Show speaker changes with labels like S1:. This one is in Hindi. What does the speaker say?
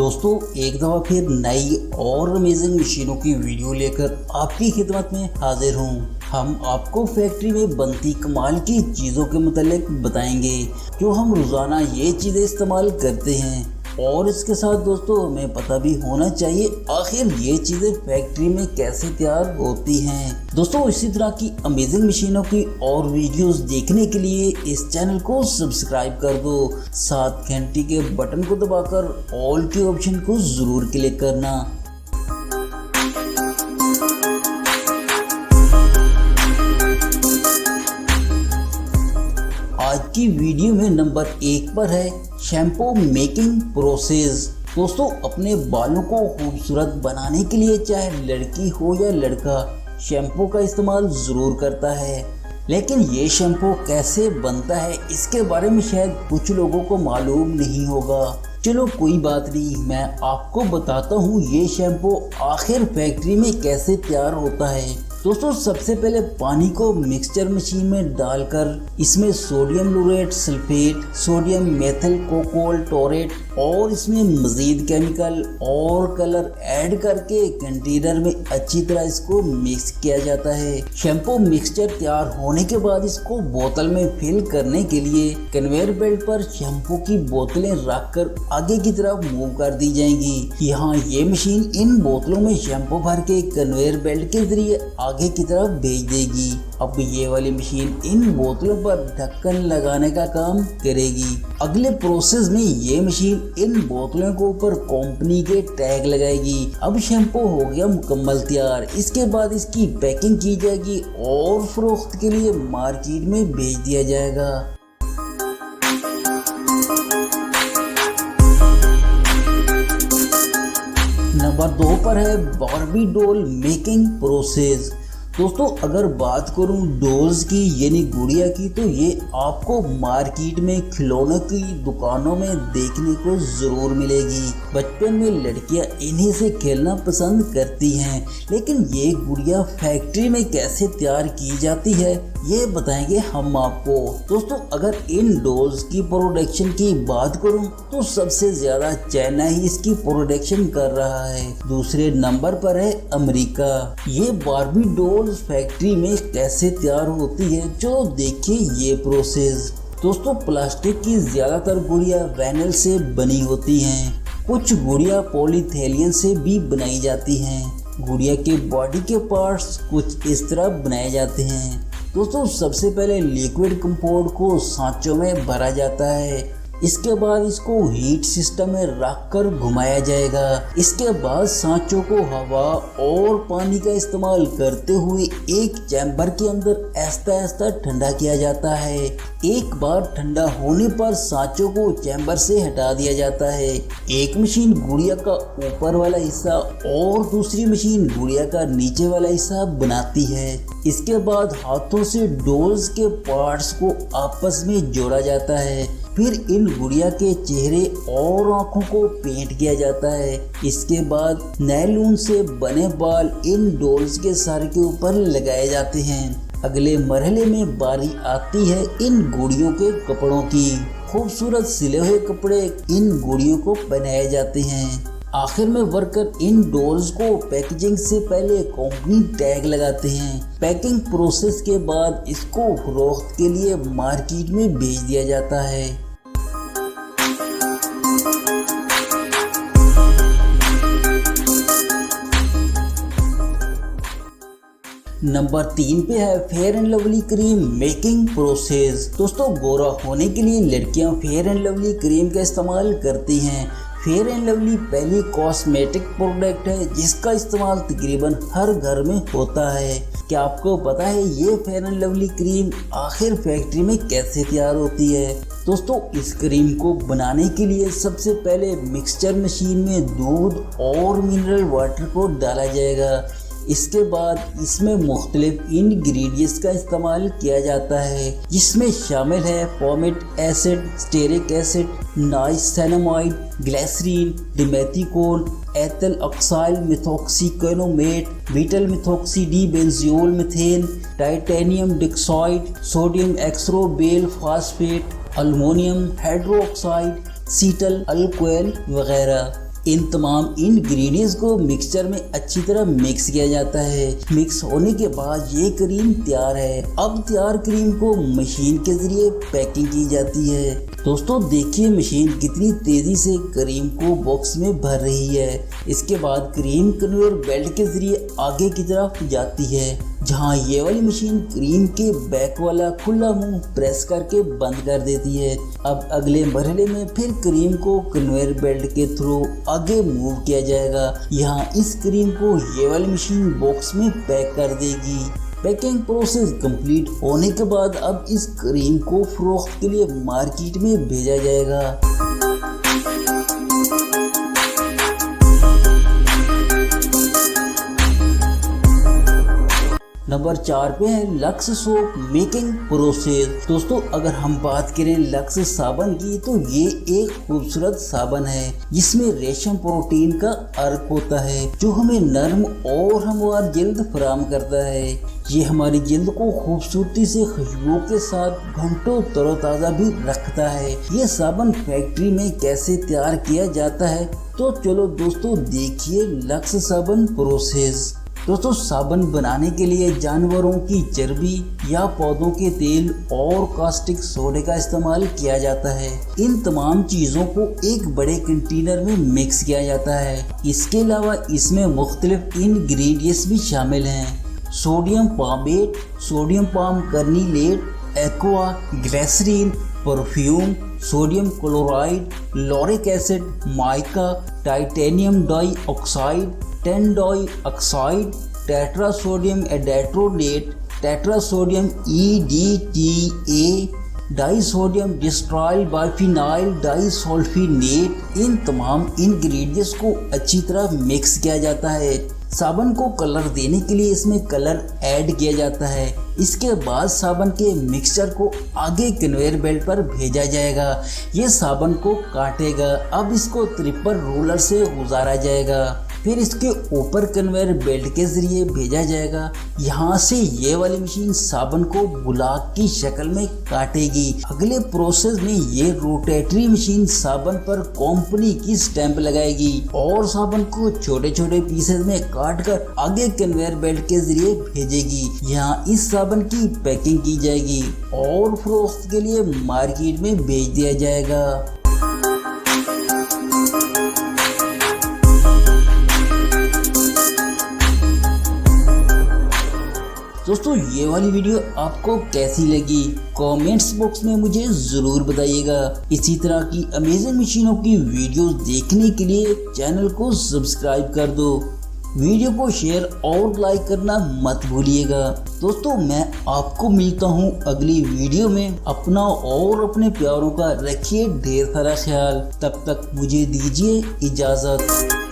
S1: दोस्तों एक दफ़ा फिर नई और अमेजिंग मशीनों की वीडियो लेकर आपकी खिदमत में हाजिर हूँ। हम आपको फैक्ट्री में बनती कमाल की चीज़ों के मुतालिक बताएंगे जो हम रोज़ाना ये चीज़ें इस्तेमाल करते हैं, और इसके साथ दोस्तों हमें पता भी होना चाहिए आखिर ये चीज़ें फैक्ट्री में कैसे तैयार होती हैं। दोस्तों इसी तरह की अमेजिंग मशीनों की और वीडियोस देखने के लिए इस चैनल को सब्सक्राइब कर दो, साथ घंटी के बटन को दबाकर ऑल के ऑप्शन को ज़रूर क्लिक करना। आज की वीडियो में नंबर 1 पर है शैम्पू मेकिंग प्रोसेस। दोस्तों अपने बालों को खूबसूरत बनाने के लिए चाहे लड़की हो या लड़का शैम्पू का इस्तेमाल ज़रूर करता है, लेकिन ये शैम्पू कैसे बनता है इसके बारे में शायद कुछ लोगों को मालूम नहीं होगा। चलो कोई बात नहीं, मैं आपको बताता हूँ ये शैम्पू आखिर फैक्ट्री में कैसे तैयार होता है। दोस्तों सबसे पहले पानी को मिक्सचर मशीन में डालकर इसमें sodium laureth sulphate, sodium methyl cocoyl taurate और इसमें मज़ीद केमिकल और कलर ऐड करके कंटेनर में अच्छी तरह इसको मिक्स किया जाता है। शैम्पू मिक्सचर तैयार होने के बाद इसको बोतल में फिल करने के लिए कन्वेयर बेल्ट पर शैम्पू की बोतलें रखकर आगे की तरफ मूव कर दी जाएंगी। यहाँ ये मशीन इन बोतलों में शैम्पू भर के कन्वेयर बेल्ट के जरिए आगे की तरफ भेज देगी। अब ये वाली मशीन इन बोतलों पर ढक्कन लगाने का काम करेगी। अगले प्रोसेस में ये मशीन इन बोतलों के ऊपर कंपनी के टैग लगाएगी। अब शैम्पू हो गया मुकम्मल तैयार। इसके बाद इसकी पैकिंग की जाएगी और फरोख्त के लिए मार्केट में भेज दिया जाएगा। नंबर 2 पर है बार्बी डॉल मेकिंग प्रोसेस। दोस्तों अगर बात करूं डॉल्स की यानी गुड़िया की, तो ये आपको मार्केट में खिलौनों की दुकानों में देखने को ज़रूर मिलेगी। बचपन में लड़कियां इन्हीं से खेलना पसंद करती हैं, लेकिन ये गुड़िया फैक्ट्री में कैसे तैयार की जाती है ये बताएंगे हम आपको। दोस्तों अगर इन डॉल्स की प्रोडक्शन की बात करूं तो सबसे ज़्यादा चाइना ही इसकी प्रोडक्शन कर रहा है। दूसरे नंबर पर है अमेरिका। ये बार्बी डॉल्स फैक्ट्री में कैसे तैयार होती है, जो देखिए ये प्रोसेस। दोस्तों प्लास्टिक की ज़्यादातर गुड़िया विनाइल से बनी होती हैं, कुछ गुड़िया पॉलीथेलियन से भी बनाई जाती हैं। गुड़िया के बॉडी के पार्ट्स कुछ इस तरह बनाए जाते हैं। दोस्तों सबसे पहले लिक्विड कंपाउंड को सांचों में भरा जाता है। इसके बाद इसको हीट सिस्टम में रखकर घुमाया जाएगा। इसके बाद सांचों को हवा और पानी का इस्तेमाल करते हुए एक चैम्बर के अंदर ऐसा ऐसा ठंडा किया जाता है। एक बार ठंडा होने पर सांचों को चैम्बर से हटा दिया जाता है। एक मशीन गुड़िया का ऊपर वाला हिस्सा और दूसरी मशीन गुड़िया का नीचे वाला हिस्सा बनाती है। इसके बाद हाथों से डॉल्स के पार्ट्स को आपस में जोड़ा जाता है। फिर इन गुड़िया के चेहरे और आँखों को पेंट किया जाता है। इसके बाद नायलॉन से बने बाल इन डॉल्स के सर के ऊपर लगाए जाते हैं। अगले मरहले में बारी आती है इन गुड़ियों के कपड़ों की। खूबसूरत सिले हुए कपड़े इन गुड़ियों को पहनाए जाते हैं। आखिर में वर्कर इन डॉल्स को पैकेजिंग से पहले कंपनी टैग लगाते हैं। पैकिंग प्रोसेस के बाद इसको फरोख्त के लिए मार्केट में भेज दिया जाता है। नंबर 3 पे है fair and lovely cream making process. दोस्तों गोरा होने के लिए लड़कियां फेयर एंड लवली क्रीम का इस्तेमाल करती हैं। फेयर एंड लवली पहली कॉस्मेटिक प्रोडक्ट है जिसका इस्तेमाल तकरीबन हर घर में होता है। क्या आपको पता है ये फेयर एंड लवली क्रीम आखिर फैक्ट्री में कैसे तैयार होती है? दोस्तों इस क्रीम को बनाने के लिए सबसे पहले मिक्सचर मशीन में दूध और मिनरल वाटर को डाला जाएगा। इसके बाद इसमें मुख्तलिफ इंग्रेडिएंट्स का इस्तेमाल किया जाता है, जिसमें शामिल है formic acid, stearic acid, niacinamide, glycerine, dimethicone, ethyl hexyl methoxycinnamate, butyl methoxy di benzoyl methane, titanium dioxide, sodium ascorbyl phosphate, aluminium hydroxide, cetyl alcohol वगैरह। इन तमाम इंग्रेडिएंट्स को मिक्सचर में अच्छी तरह मिक्स किया जाता है। मिक्स होने के बाद ये क्रीम तैयार है। अब तैयार क्रीम को मशीन के जरिए पैकिंग की जाती है। दोस्तों देखिए मशीन कितनी तेजी से क्रीम को बॉक्स में भर रही है। इसके बाद क्रीम कन्वेयर बेल्ट के जरिए आगे की तरफ जाती है, जहां ये वाली मशीन क्रीम के बैक वाला खुला मुंह प्रेस करके बंद कर देती है। अब अगले मरहले में फिर क्रीम को कन्वेयर बेल्ट के थ्रू आगे मूव किया जाएगा। यहाँ इस क्रीम को ये वाली मशीन बॉक्स में पैक कर देगी। पैकिंग प्रोसेस कंप्लीट होने के बाद अब इस क्रीम को फरोख्त के लिए मार्केट में भेजा जाएगा। नंबर 4 पे है लक्स सोप मेकिंग प्रोसेस। दोस्तों अगर हम बात करें लक्स साबन की तो ये एक खूबसूरत साबन है जिसमें रेशम प्रोटीन का अर्क होता है जो हमें नरम और हमवार जल्द फराहम करता है। ये हमारी जल्द को खूबसूरती से खुशबू के साथ घंटों तरोताज़ा भी रखता है। ये साबन फैक्ट्री में कैसे तैयार किया जाता है तो चलो दोस्तों देखिए लक्स साबन प्रोसेस। दोस्तों साबन बनाने के लिए जानवरों की चर्बी या पौधों के तेल और कास्टिक सोडे का इस्तेमाल किया जाता है। इन तमाम चीज़ों को एक बड़े कंटेनर में मिक्स किया जाता है। इसके अलावा इसमें मुख्तलिफ इंग्रेडिएंट्स भी शामिल हैं। Sodium palmate, sodium palm kernelate, aqua, glycerine, perfume, sodium chloride, lauric acid, mica, titanium dioxide, टेंडोई oxide, tetrasodium etidronate, tetrasodium EDTA, disodium distyryl biphenyl disulphonate. इन तमाम इंग्रेडिएंट्स को अच्छी तरह मिक्स किया जाता है। साबन को कलर देने के लिए इसमें कलर ऐड किया जाता है। इसके बाद साबन के मिक्सचर को आगे कन्वेयर बेल्ट पर भेजा जाएगा। ये साबन को काटेगा। अब इसको ट्रिपर रोलर से गुजारा जाएगा, फिर इसके ऊपर कन्वेयर बेल्ट के जरिए भेजा जाएगा। यहाँ से ये वाली मशीन साबन को गुलाब की शक्ल में काटेगी। अगले प्रोसेस में ये रोटेटरी मशीन साबन पर कंपनी की स्टैंप लगाएगी और साबन को छोटे छोटे पीसेस में काट कर आगे कन्वेयर बेल्ट के जरिए भेजेगी। यहाँ इस साबन की पैकिंग की जाएगी और फरोख्त के लिए मार्केट में भेज दिया जाएगा। दोस्तों ये वाली वीडियो आपको कैसी लगी कमेंट्स बॉक्स में मुझे ज़रूर बताइएगा। इसी तरह की अमेजिंग मशीनों की वीडियोस देखने के लिए चैनल को सब्सक्राइब कर दो। वीडियो को शेयर और लाइक करना मत भूलिएगा। दोस्तों मैं आपको मिलता हूँ अगली वीडियो में। अपना और अपने प्यारों का रखिए ढेर सारा ख्याल। तब तक मुझे दीजिए इजाज़त।